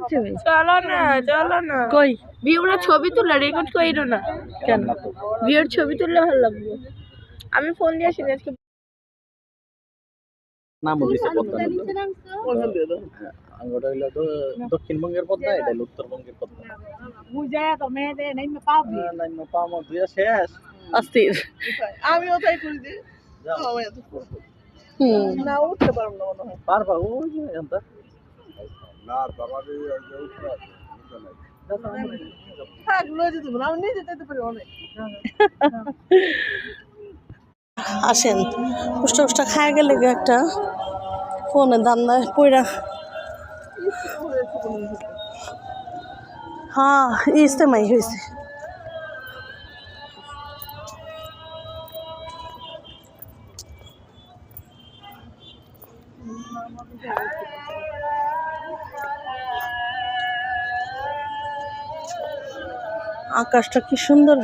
করছে ভাই? চলো না কই ভিউরা ছবি তুলে রেকর্ড কইরো না কেন? ভিউর ছবি তুললে ভালো লাগবে আমি ফোন দিয়ে আসিনি আজকে নাম দিছে পদ্মা নদী ওটা হইলো তো দক্ষিণবঙ্গের পদ্মা এটা হইলো উত্তরবঙ্গের পদ্মা নাইমা পামো দুইয়া শেষ অস্থির। আমিও তাই করে দিই না উঠতে পারবো না মনে হয় পারবা ওই যে এখানটা না বাবারে থাক লয়ে যেতে পারবো আমি নিজে যেতে পারি অনেক আসেন পুষ্টা পুষ্টা খায় গেলে একটা ফোনে দাম দেয় পয়রা। হ্যাঁ ইস্তেমাই হয়েছে। আকাশটা কি সুন্দর।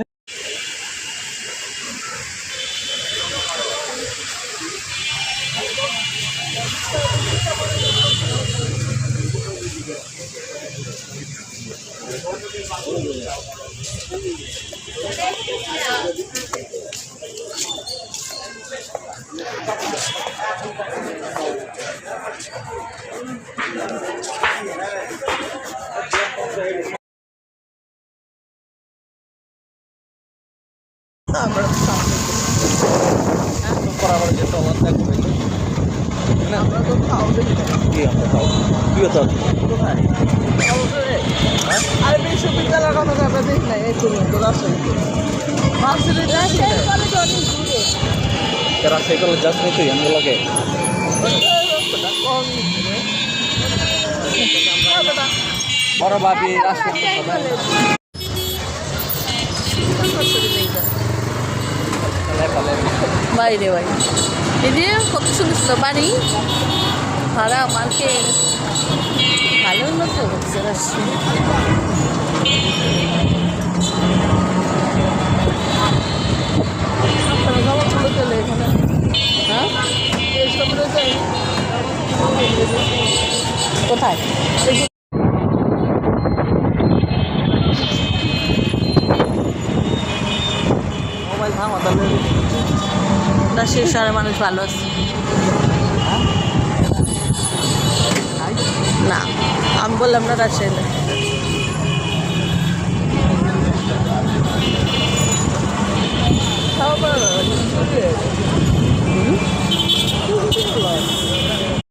বরাবর যে টলার দেখো আমরা তো খাও দেখি কি আমরা খাও তুইও তো আর বিশ্ববিদ্যালয়ের কথা তো আমরা দেখি নাই এই পর্যন্ত রাজশাহী কলেজ যাস নাই তুই আমগুলোকে বড় ভাবি রাজশাহী বাইরে ভাই দিদি কত সুন্দর সুন্দর বাড়ি ভাড়া মার্কেট ভালো মতো হচ্ছে রাজশাহী। হ্যাঁ কোথায় মোবাইল থামা তাহলে রাজশাহী শহরের মানুষ ভালো আছে না আমি বললাম না রাজশাহী খাওয়া পাওয়া